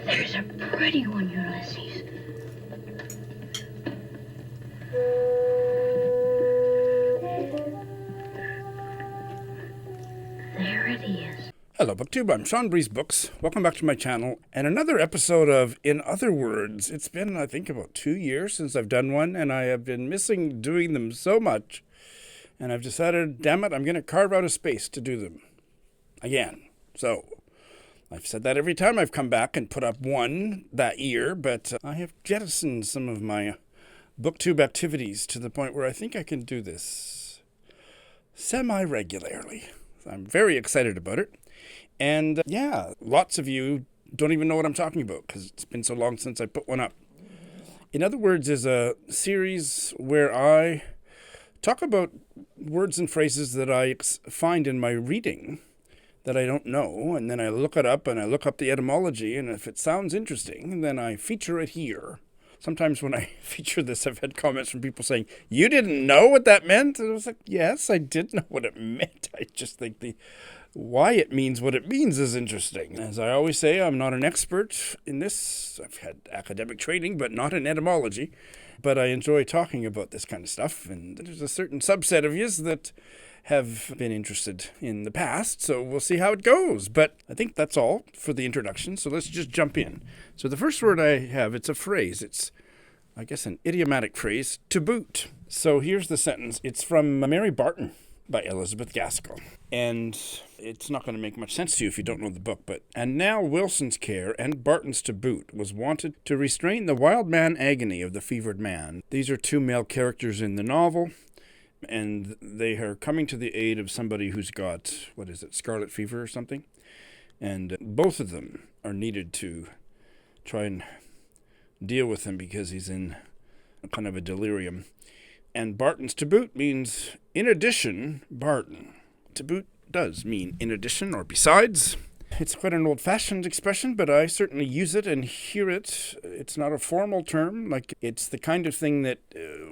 There's a pretty one, Ulysses. There it is. Hello, BookTube. I'm Sean Breeze Books. Welcome back to my channel and another episode of In Other Words. It's been, I think, about 2 years since I've done one, and I have been missing doing them so much. And I've decided, damn it, I'm going to carve out a space to do them again. So I've said that every time I've come back and put up one that year, but I have jettisoned some of my BookTube activities to the point where I think I can do this semi-regularly. I'm very excited about it. And yeah, lots of you don't even know what I'm talking about because it's been so long since I put one up. In Other Words is a series where I talk about words and phrases that I find in my reading that I don't know, and then I look it up and I look up the etymology, and if it sounds interesting, then I feature it here. Sometimes when I feature this, I've had comments from people saying, "You didn't know what that meant?" And I was like, yes, I did know what it meant. I just think why it means what it means is interesting. As I always say, I'm not an expert in this. I've had academic training, but not in etymology. But I enjoy talking about this kind of stuff, and there's a certain subset of yous that have been interested in the past, so we'll see how it goes. But I think that's all for the introduction, so let's just jump in. So the first word I have, it's a phrase. It's, I guess, an idiomatic phrase, to boot. So here's the sentence. It's from Mary Barton by Elizabeth Gaskell. And it's not going to make much sense to you if you don't know the book, but and now Wilson's care and Barton's to boot was wanted to restrain the wild man agony of the fevered man. These are two male characters in the novel, and they are coming to the aid of somebody who's got, scarlet fever or something. And both of them are needed to try and deal with him because he's in kind of a delirium. And Barton's to boot means, in addition, Barton. To boot does mean in addition or besides. It's quite an old-fashioned expression, but I certainly use it and hear it. It's not a formal term. Like, it's the kind of thing that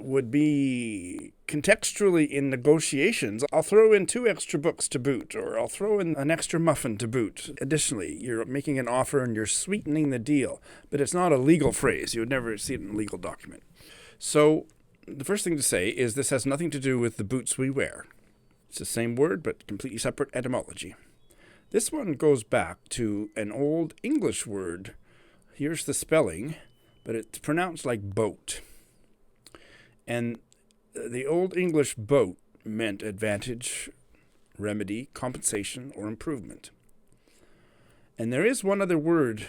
would be contextually in negotiations. I'll throw in 2 extra books to boot, or I'll throw in an extra muffin to boot. Additionally, you're making an offer and you're sweetening the deal, but it's not a legal phrase. You would never see it in a legal document. So the first thing to say is this has nothing to do with the boots we wear. It's the same word, but completely separate etymology. This one goes back to an old English word. Here's the spelling, but it's pronounced like boat. And the old English boat meant advantage, remedy, compensation, or improvement. And there is one other word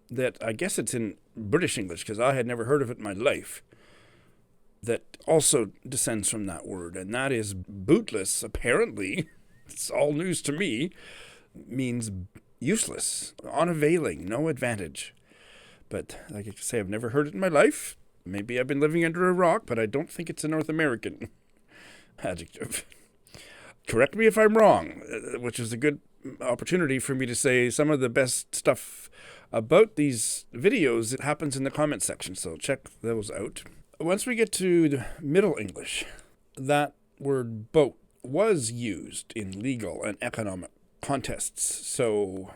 that I guess it's in British English, because I had never heard of it in my life, that also descends from that word, and that is bootless. Apparently, it's all news to me, means useless, unavailing, no advantage. But like I say, I've never heard it in my life. Maybe I've been living under a rock, but I don't think it's a North American adjective. Correct me if I'm wrong, which is a good opportunity for me to say some of the best stuff about these videos. It happens in the comment section, so check those out. Once we get to the Middle English, that word boat was used in legal and economic contests. So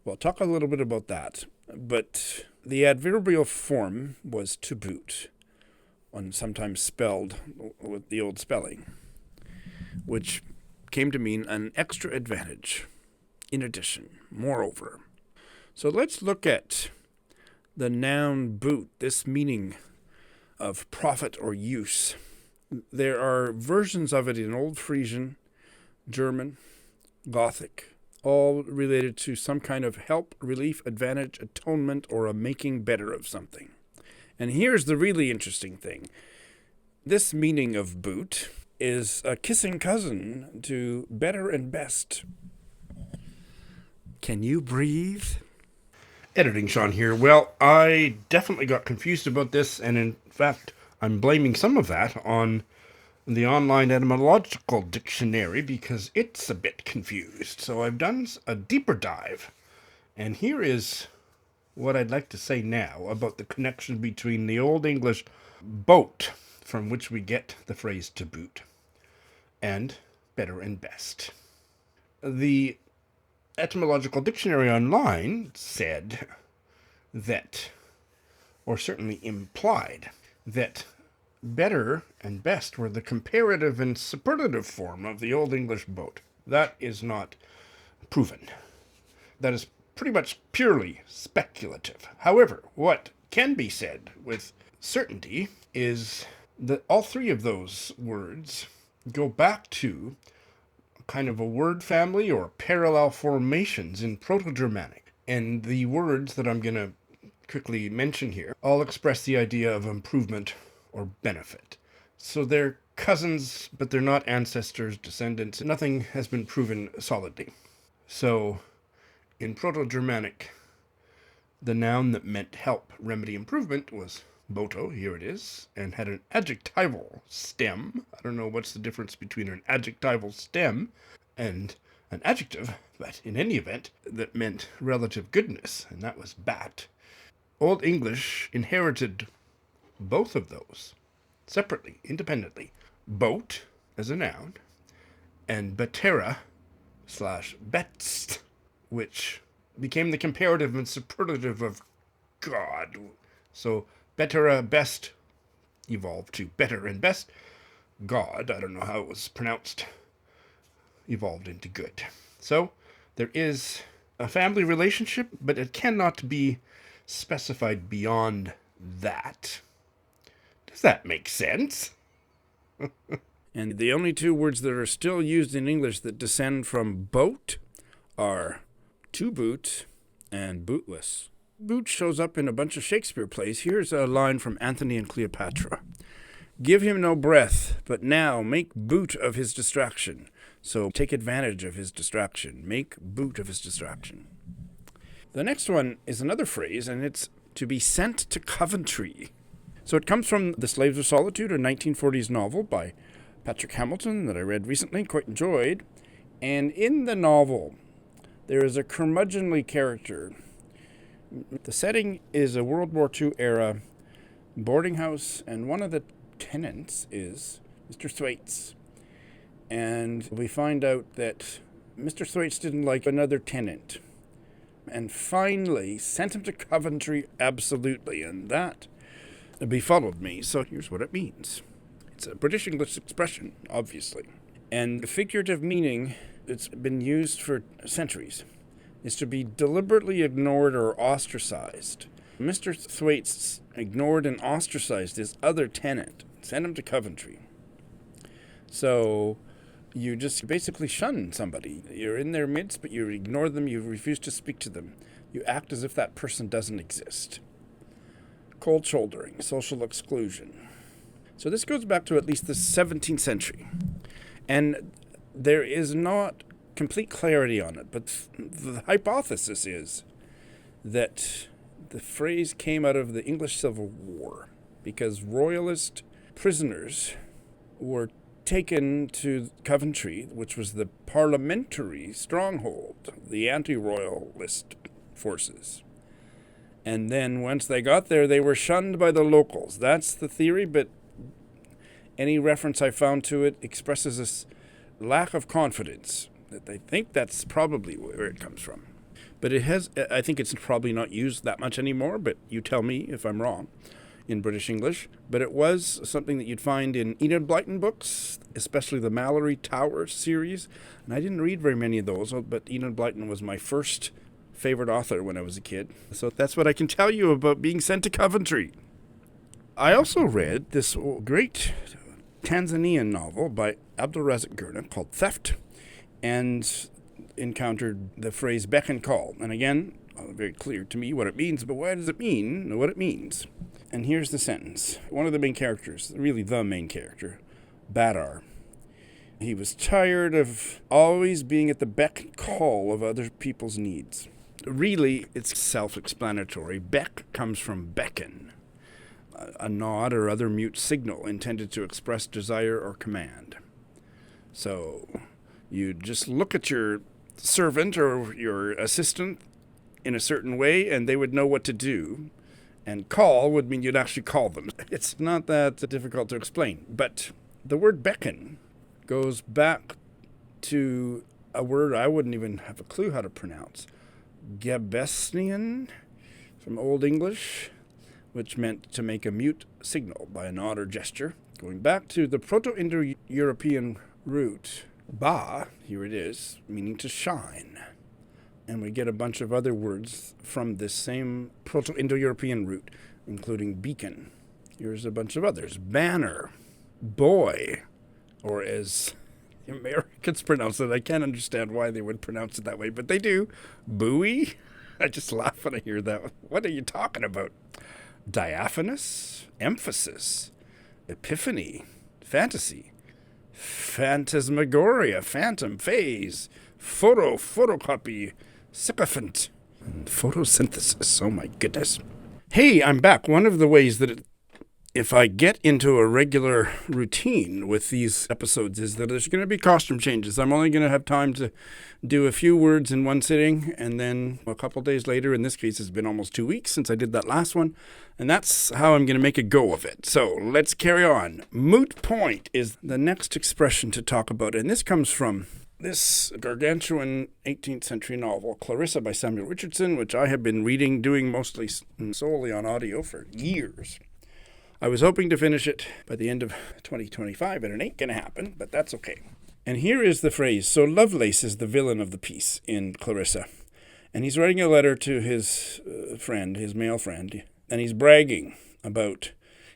we'll talk a little bit about that. But the adverbial form was to boot, and sometimes spelled with the old spelling, which came to mean an extra advantage, in addition, moreover. So let's look at the noun boot, this meaning of profit or use. There are versions of it in Old Frisian, German, Gothic, all related to some kind of help, relief, advantage, atonement, or a making better of something. And here's the really interesting thing. This meaning of boot is a kissing cousin to better and best. Can you breathe? Editing Sean here. Well, I definitely got confused about this, and in fact, I'm blaming some of that on the online etymological dictionary because it's a bit confused. So I've done a deeper dive, and here is what I'd like to say now about the connection between the Old English boat, from which we get the phrase to boot, and better and best. The Etymological Dictionary Online said that, or certainly implied, that better and best were the comparative and superlative form of the Old English boat. That is not proven. That is pretty much purely speculative. However, what can be said with certainty is that all three of those words go back to kind of a word family or parallel formations in Proto-Germanic. And the words that I'm going to quickly mention here all express the idea of improvement or benefit. So they're cousins, but they're not ancestors, descendants. Nothing has been proven solidly. So in Proto-Germanic, the noun that meant help, remedy, improvement was bōtō, here it is, and had an adjectival stem. I don't know what's the difference between an adjectival stem and an adjective, but in any event, that meant relative goodness, and that was bat. Old English inherited both of those separately, independently. Boat as a noun, and betera / betst, which became the comparative and superlative of God. So betera, best, evolved to better, and best. God, I don't know how it was pronounced, evolved into good. So there is a family relationship, but it cannot be specified beyond that. Does that make sense? And the only two words that are still used in English that descend from boat are to boot and bootless. Boot shows up in a bunch of Shakespeare plays. Here's a line from Antony and Cleopatra. Give him no breath, but now make boot of his distraction. So take advantage of his distraction. Make boot of his distraction. The next one is another phrase, and it's to be sent to Coventry. So it comes from The Slaves of Solitude, a 1940s novel by Patrick Hamilton that I read recently, quite enjoyed. And in the novel, there is a curmudgeonly character. The setting is a World War II era boarding house, and one of the tenants is Mr. Thwaites. And we find out that Mr. Thwaites didn't like another tenant, and finally sent him to Coventry absolutely, and that befuddled me. So here's what it means. It's a British English expression, obviously. And the figurative meaning that's been used for centuries is to be deliberately ignored or ostracized. Mr. Thwaites ignored and ostracized his other tenant, sent him to Coventry. So you just basically shun somebody. You're in their midst, but you ignore them, you refuse to speak to them. You act as if that person doesn't exist. Cold shouldering, social exclusion. So this goes back to at least the 17th century. And there is not complete clarity on it, but the hypothesis is that the phrase came out of the English Civil War because royalist prisoners were taken to Coventry, which was the parliamentary stronghold, the anti-royalist forces. And then once they got there, they were shunned by the locals. That's the theory, but any reference I found to it expresses this lack of confidence that they think that's probably where it comes from. But I think it's probably not used that much anymore, but you tell me if I'm wrong in British English. But it was something that you'd find in Enid Blyton books, especially the Mallory Tower series. And I didn't read very many of those, but Enid Blyton was my first favorite author when I was a kid. So that's what I can tell you about being sent to Coventry. I also read this great Tanzanian novel by Abdulrazak Gurnah called Theft, and encountered the phrase beck and call. And again, very clear to me what it means, but why does it mean what it means? And here's the sentence. One of the main characters, really the main character, Badar, he was tired of always being at the beck and call of other people's needs. Really, it's self-explanatory. Beck comes from beckon, a nod or other mute signal intended to express desire or command. So you just look at your servant or your assistant in a certain way, and they would know what to do. And call would mean you'd actually call them. It's not that difficult to explain. But the word beckon goes back to a word I wouldn't even have a clue how to pronounce. Gebecnian, from Old English, which meant to make a mute signal by a nod or gesture. Going back to the Proto-Indo-European root, ba, here it is, meaning to shine. And we get a bunch of other words from this same Proto-Indo-European root, including beacon. Here's a bunch of others. Banner, boy, or as the Americans pronounce it, I can't understand why they would pronounce it that way, but they do. Buoy? I just laugh when I hear that. What are you talking about? Diaphanous, emphasis, epiphany, fantasy, phantasmagoria, phantom, phase, photocopy, sycophant, and photosynthesis. Oh my goodness. Hey, I'm back. One of the ways that if I get into a regular routine with these episodes is that there's going to be costume changes. I'm only going to have time to do a few words in one sitting, and then a couple days later, in this case, it's been almost 2 weeks since I did that last one, and that's how I'm going to make a go of it. So let's carry on. Moot point is the next expression to talk about, and this comes from this gargantuan 18th century novel, Clarissa by Samuel Richardson, which I have been reading, doing mostly solely on audio for years. I was hoping to finish it by the end of 2025, and it ain't going to happen, but that's okay. And here is the phrase. So Lovelace is the villain of the piece in Clarissa, and he's writing a letter to his friend, his male friend, and he's bragging about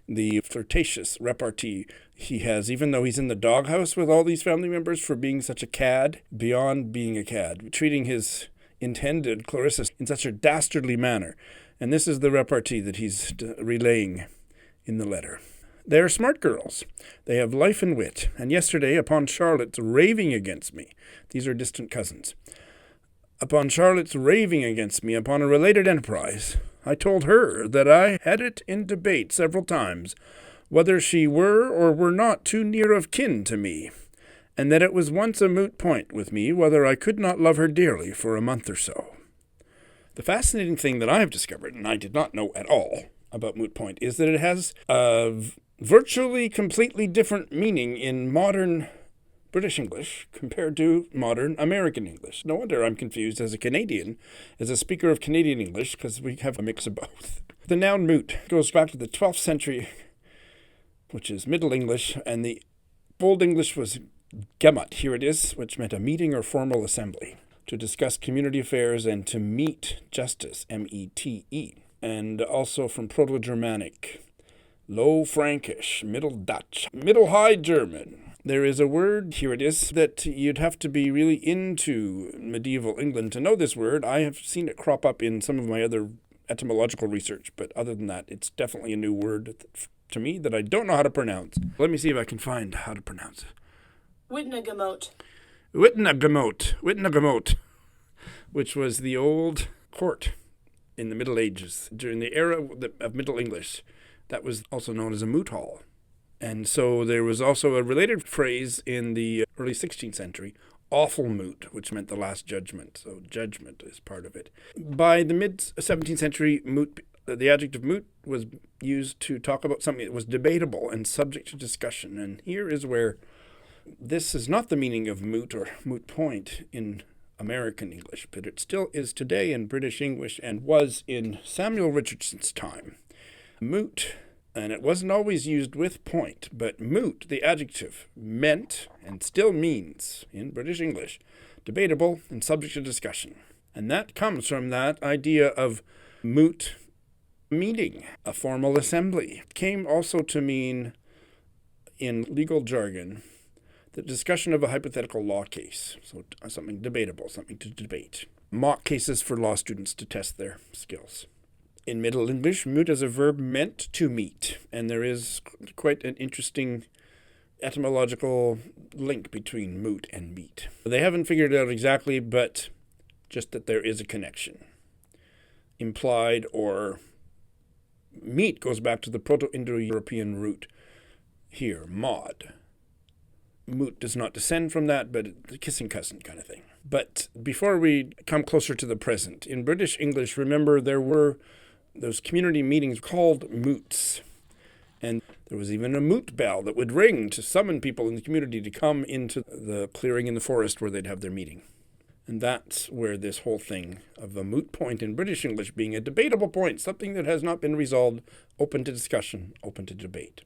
the flirtatious repartee he has, even though he's in the doghouse with all these family members for being such a cad, beyond being a cad, treating his intended Clarissa in such a dastardly manner. And this is the repartee that he's relaying in the letter. They are smart girls. They have life and wit. And yesterday, upon Charlotte's raving against me, these are distant cousins, upon Charlotte's raving against me upon a related enterprise, I told her that I had it in debate several times whether she were or were not too near of kin to me, and that it was once a moot point with me whether I could not love her dearly for a month or so. The fascinating thing that I have discovered, and I did not know at all about moot point, is that it has a virtually completely different meaning in modern British English compared to modern American English. No wonder I'm confused as a Canadian, as a speaker of Canadian English, because we have a mix of both. The noun moot goes back to the 12th century, which is Middle English, and the Old English was gemot, here it is, which meant a meeting or formal assembly, to discuss community affairs and to meet justice, M-E-T-E. And also from Proto-Germanic, Low Frankish, Middle Dutch, Middle High German. There is a word, here it is, that you'd have to be really into medieval England to know this word. I have seen it crop up in some of my other etymological research, but other than that, it's definitely a new word to me that I don't know how to pronounce. Let me see if I can find how to pronounce it. Witenagemot. Witenagemot, which was the old court in the Middle Ages, during the era of Middle English. That was also known as a moot hall. And so there was also a related phrase in the early 16th century, awful moot, which meant the last judgment. So judgment is part of it. By the mid-17th century, moot, the adjective moot was used to talk about something that was debatable and subject to discussion. And here is where this is not the meaning of moot or moot point in American English, but it still is today in British English and was in Samuel Richardson's time. Moot, and it wasn't always used with point, but moot, the adjective, meant and still means in British English, debatable and subject to discussion. And that comes from that idea of moot meeting, a formal assembly. It came also to mean, in legal jargon, the discussion of a hypothetical law case, so something debatable, something to debate. Mock cases for law students to test their skills. In Middle English, moot as a verb meant to meet, and there is quite an interesting etymological link between moot and meet. They haven't figured it out exactly, but just that there is a connection. Implied or meet goes back to the Proto-Indo-European root here, mod. Moot does not descend from that, but the kissing cousin kind of thing. But before we come closer to the present, in British English, remember there were those community meetings called moots. And there was even a moot bell that would ring to summon people in the community to come into the clearing in the forest where they'd have their meeting. And that's where this whole thing of a moot point in British English being a debatable point, something that has not been resolved, open to discussion, open to debate.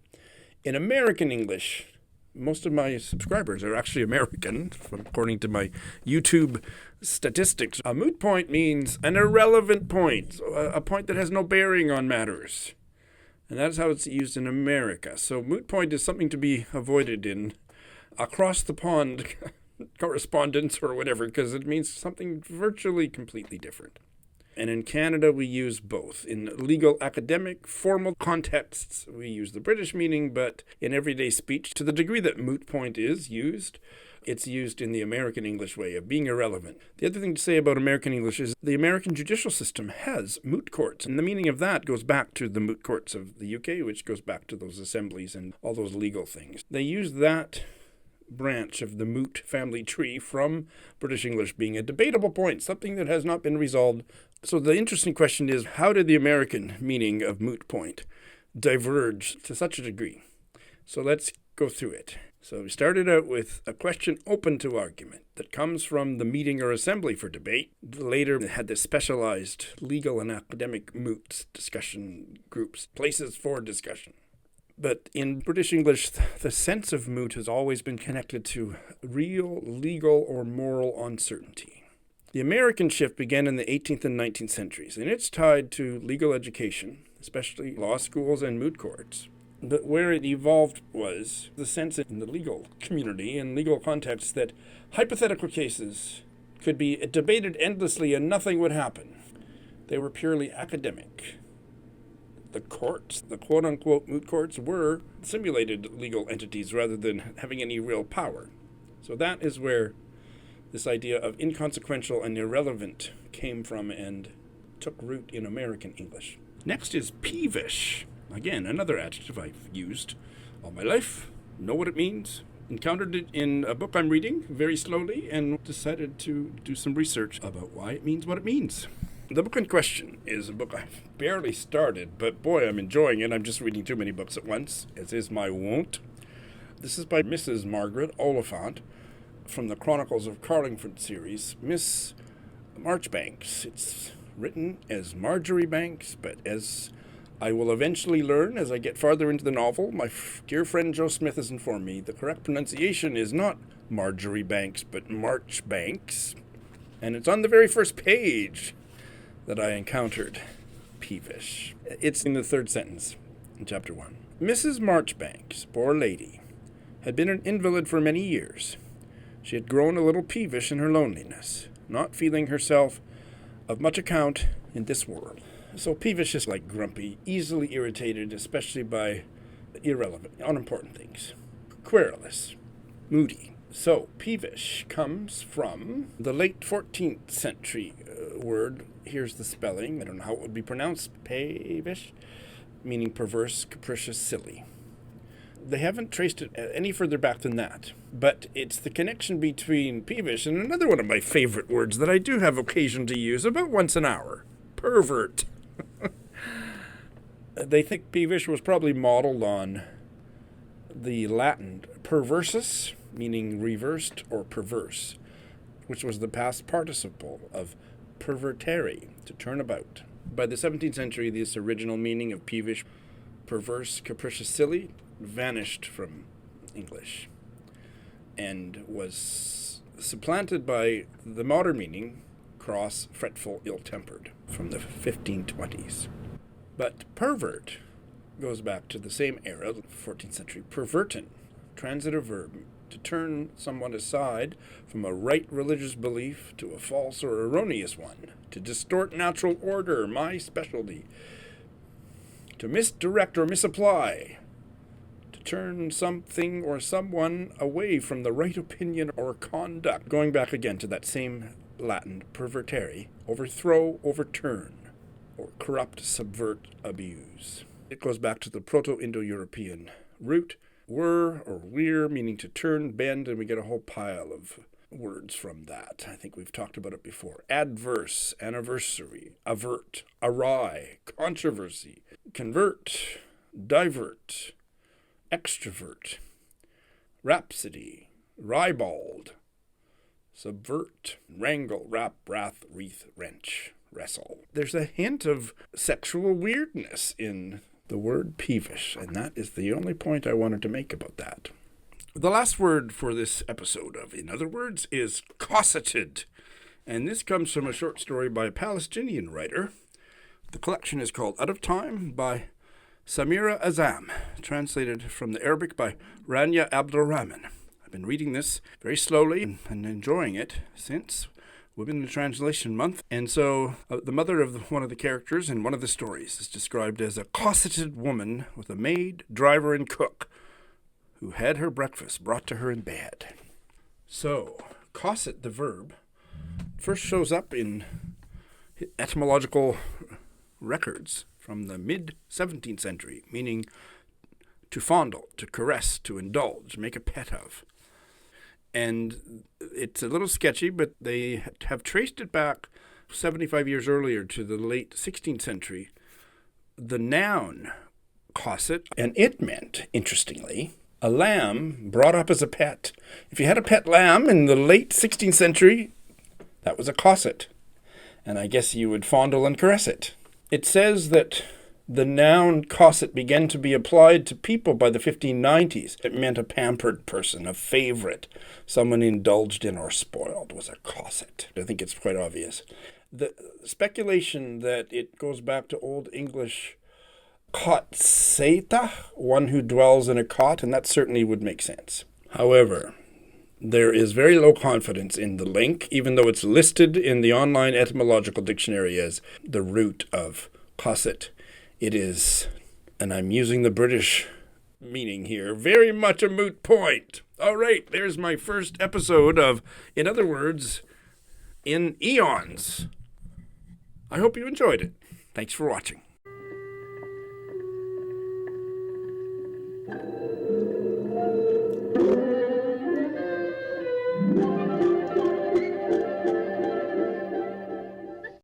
In American English, most of my subscribers are actually American, according to my YouTube statistics. A moot point means an irrelevant point, a point that has no bearing on matters. And that's how it's used in America. So moot point is something to be avoided in across the pond correspondence or whatever, because it means something virtually completely different. And in Canada, we use both. In legal, academic, formal contexts, we use the British meaning, but in everyday speech, to the degree that moot point is used, it's used in the American English way of being irrelevant. The other thing to say about American English is the American judicial system has moot courts, and the meaning of that goes back to the moot courts of the UK, which goes back to those assemblies and all those legal things. They use that branch of the moot family tree from British English being a debatable point, something that has not been resolved. So the interesting question is, how did the American meaning of moot point diverge to such a degree? So let's go through it. So we started out with a question open to argument that comes from the meeting or assembly for debate. Later it had the specialized legal and academic moots discussion groups, places for discussion. But in British English, the sense of moot has always been connected to real, legal, or moral uncertainty. The American shift began in the 18th and 19th centuries, and it's tied to legal education, especially law schools and moot courts. But where it evolved was the sense in the legal community and legal context that hypothetical cases could be debated endlessly and nothing would happen. They were purely academic. The courts, the quote-unquote moot courts, were simulated legal entities rather than having any real power. So that is where this idea of inconsequential and irrelevant came from and took root in American English. Next is peevish. Again, another adjective I've used all my life. Know what it means. Encountered it in a book I'm reading very slowly and decided to do some research about why it means what it means. The book in question is a book I've barely started, but boy, I'm enjoying it. I'm just reading too many books at once, as is my wont. This is by Mrs. Margaret Oliphant from the Chronicles of Carlingford series, Miss Marjoribanks. It's written as Marjoribanks, but as I will eventually learn as I get farther into the novel, my dear friend Joe Smith has informed me the correct pronunciation is not Marjoribanks, but Marchbanks. And it's on the very first page that I encountered peevish. It's in the third sentence in chapter 1. Mrs. Marjoribanks, poor lady, had been an invalid for many years. She had grown a little peevish in her loneliness, not feeling herself of much account in this world. So peevish is like grumpy, easily irritated, especially by irrelevant, unimportant things. Querulous, moody. So peevish comes from the late 14th century word. Here's the spelling. I don't know how it would be pronounced. Peyvesshe, meaning perverse, capricious, silly. They haven't traced it any further back than that. But it's the connection between peevish and another one of my favorite words that I do have occasion to use about once an hour. Pervert. They think peevish was probably modeled on the Latin perversus, meaning reversed or perverse, which was the past participle of pervertere, to turn about. By the 17th century, this original meaning of peevish, perverse, capricious, silly, vanished from English and was supplanted by the modern meaning, cross, fretful, ill-tempered, from the 1520s. But pervert goes back to the same era, the 14th century. Perverten, transitive verb, to turn someone aside from a right religious belief to a false or erroneous one, to distort natural order, my specialty, to misdirect or misapply, to turn something or someone away from the right opinion or conduct. Going back again to that same Latin, pervertere, overthrow, overturn, or corrupt, subvert, abuse. It goes back to the Proto-Indo-European root, were or we're, meaning to turn, bend, and we get a whole pile of words from that. I think we've talked about it before. Adverse, anniversary, avert, awry, controversy, convert, divert, extrovert, rhapsody, ribald, subvert, wrangle, rap, wrath, wreath, wrench, wrestle. There's a hint of sexual weirdness in the word peevish, and that is the only point I wanted to make about that. The last word for this episode of In Other Words is cosseted, and this comes from a short story by a Palestinian writer. The collection is called Out of Time by Samira Azzam, translated from the Arabic by Ranya Abdelrahman. I've been reading this very slowly and enjoying it since Women in Translation Month. And so the mother of one of the characters in one of the stories is described as a cosseted woman with a maid, driver, and cook who had her breakfast brought to her in bed. So, cosset, the verb, first shows up in etymological records from the mid-17th century, meaning to fondle, to caress, to indulge, make a pet of. And it's a little sketchy, but they have traced it back 75 years earlier to the late 16th century. The noun cosset, and it meant, interestingly, a lamb brought up as a pet. If you had a pet lamb in the late 16th century, that was a cosset. And I guess you would fondle and caress it. It says that the noun cosset began to be applied to people by the 1590s. It meant a pampered person, a favorite, someone indulged in or spoiled was a cosset. I think it's quite obvious. The speculation that it goes back to Old English cot-sæta, one who dwells in a cot, and that certainly would make sense. However, there is very low confidence in the link, even though it's listed in the online etymological dictionary as the root of cosset. It is, and I'm using the British meaning here, very much a moot point. All right, there's my first episode of, In Other Words, in Eons. I hope you enjoyed it. Thanks for watching.